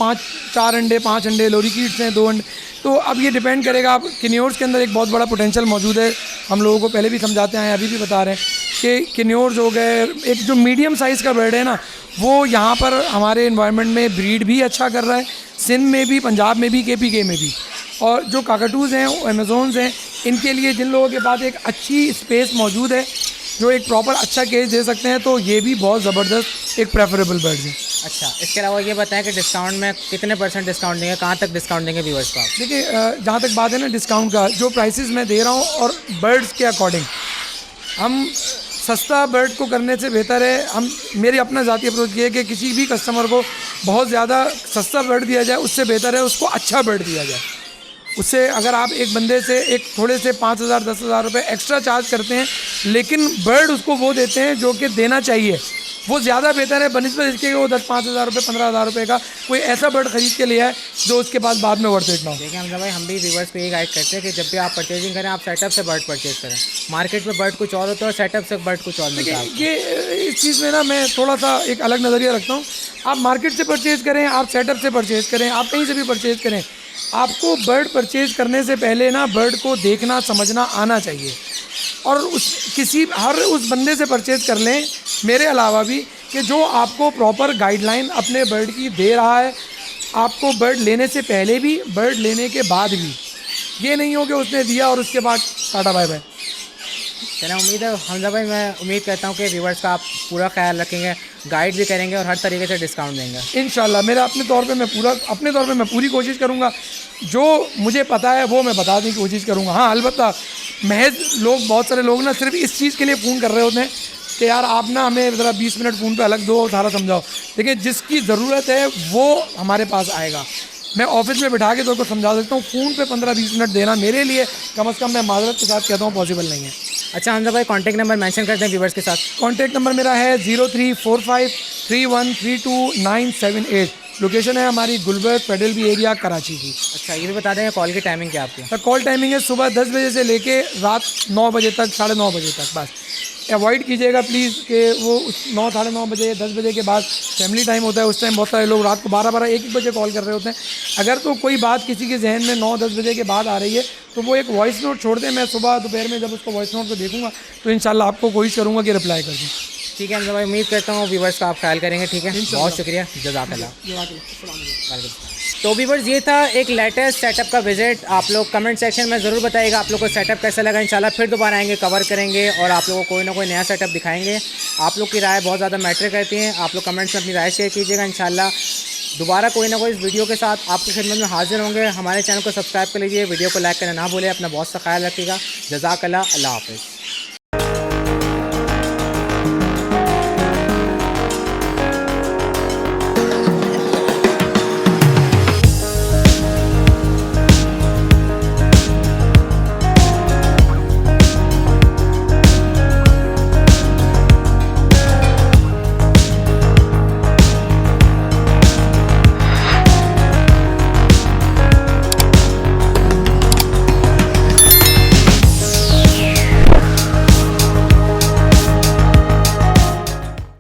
4 अंडे 5 अंडे। लोरिकीट्स हैं 2 अंडे। तो अब ये डिपेंड करेगा। आप किन्योर्स के अंदर एक बहुत बड़ा पोटेंशियल मौजूद है, हम लोगों को पहले भी समझाते हैं, अभी भी बता रहे हैं कि किन्योर्स हो गए। एक जो मीडियम साइज़ का बर्ड है ना, वो यहाँ पर हमारे इन्वायरमेंट में ब्रीड भी अच्छा कर रहा है, सिंध में भी, पंजाब में भी, KPK में भी। और जो काकाटूज़ हैं, अमेज़ोन्स हैं, इनके लिए जिन लोगों के पास एक अच्छी स्पेस मौजूद है, जो एक प्रॉपर अच्छा केज दे सकते हैं, तो ये भी बहुत ज़बरदस्त एक प्रेफरेबल बर्ड है। अच्छा, इसके अलावा ये बताएं कि डिस्काउंट में कितने % डिस्काउंट देंगे, कहाँ तक डिस्काउंट देंगे व्यूअर्स को आप। देखिए जहाँ तक बात है ना डिस्काउंट का, जो प्राइसेस मैं दे रहा हूँ और बर्ड्स के अकॉर्डिंग, हम सस्ता बर्ड को करने से बेहतर है, हम मेरी अपना ज़ाती अप्रोच ये है कि किसी भी कस्टमर को बहुत ज़्यादा सस्ता बर्ड दिया जाए, उससे बेहतर है उसको अच्छा बर्ड दिया जाए। उससे अगर आप एक बंदे से एक थोड़े से 5,000 10,000 रुपये एक्स्ट्रा चार्ज करते हैं, लेकिन बर्ड उसको वो देते हैं जो कि देना चाहिए, वो ज़्यादा बेहतर है बनिस्बत इसके कि वो 5,000 रुपये 15,000 रुपये का कोई ऐसा बर्ड ख़रीद के लिया है जो उसके पास बाद में वर्थ इट ना हो। देखिए हमजा भाई, हम भी व्यूअर्स को ये गाइड करते हैं कि जब भी आप परचेजिंग करें, आप सेटअप से बर्ड परचेज करें। मार्केट में बर्ड कुछ और होता है और सेटअप से बर्ड कुछ और मिलता है। ये इस चीज़ में ना मैं थोड़ा सा एक अलग नज़रिया रखता हूँ। आप मार्केट से परचेज़ करें, आप सेटअप से परचेज़ करें, आप कहीं से भी परचेज़ करें, आपको बर्ड परचेज़ करने से पहले ना बर्ड को देखना समझना आना चाहिए। और उस बंदे से परचेज़ कर लें, मेरे अलावा भी, कि जो आपको प्रॉपर गाइडलाइन अपने बर्ड की दे रहा है, आपको बर्ड लेने से पहले भी, बर्ड लेने के बाद भी। ये नहीं हो कि उसने दिया और उसके बाद टाटा बाय बाय। चलो उम्मीद है हमजा भाई, मैं उम्मीद करता हूँ कि व्यूअर्स का आप पूरा ख्याल रखेंगे, गाइड भी करेंगे और हर तरीके से डिस्काउंट देंगे इंशाल्लाह। मेरा अपने तौर पे मैं पूरी कोशिश करूँगा, जो मुझे पता है वो मैं बताने की कोशिश करूँगा। हाँ अलबत्ता महज लोग, बहुत सारे लोग ना सिर्फ इस चीज़ के लिए फ़ोन कर रहे होते हैं कि यार आप ना हमें ज़रा 20 मिनट फ़ोन पे अलग दो, सारा समझाओ। देखिए जिसकी ज़रूरत है वो हमारे पास आएगा। मैं ऑफिस में बिठा के तो उसको समझा सकता हूँ, फ़ोन पे 15-20 मिनट देना मेरे लिए कम से कम, मैं माजरत के साथ कहता हूँ, पॉसिबल नहीं है। अच्छा हमजा भाई, कॉन्टैक्ट नंबर मेंशन करते हैं व्यूअर्स के साथ। कॉन्टैक्ट नंबर मेरा है 0345313298। लोकेशन है हमारी Gulberg federal B area Karachi की। अच्छा ये भी बता देंगे कॉल की टाइमिंग क्या आपकी। तो कॉल टाइमिंग है सुबह 10 बजे से लेके रात 9 बजे तक, 9:30 बजे तक। बस अवॉइड कीजिएगा प्लीज़ कि वो 9 साढ़े 9 बजे 10 बजे के बाद फैमिली टाइम होता है, उस टाइम बहुत सारे लोग रात को 12-12 1-1 बजे कॉल कर रहे होते हैं। अगर तो कोई बात किसी के जहन में 9-10 बजे के बाद आ रही है तो वो एक वॉइस नोट छोड़ दें। मैं सुबह दोपहर में जब उसको वॉइस नोट को देखूंगा तो इंशाल्लाह आपको कोशिश करूँगा कि रिप्लाई कर दूँ। ठीक है हमजा भाई, उम्मीद करता हूँ व्यूअर्स का आप ख्याल करेंगे। ठीक है, बहुत शुक्रिया, जज़ाकल्लाह। तो व्यूअर्स ये था एक लेटेस्ट सेटअप का विजिट। आप लोग कमेंट सेक्शन में ज़रूर बताइएगा आप लोग को सेटअप कैसा लगा। इंशाल्लाह फिर दोबारा आएंगे, कवर करेंगे और आप लोगों को कोई ना कोई नया सेटअप दिखाएंगे। आप लोग की राय बहुत ज़्यादा मैटर करती हैं, आप लोग कमेंट्स में अपनी राय शेयर कीजिएगा। इंशाल्लाह दोबारा कोई ना कोई इस वीडियो के साथ आपकी खिदमत में हाजिर होंगे। हमारे चैनल को सब्सक्राइब कर लीजिए, वीडियो को लाइक करना ना भूलें। अपना बहुत सा ख्याल रखिएगा। जज़ाकल्लाह, अल्लाह हाफ़िज़।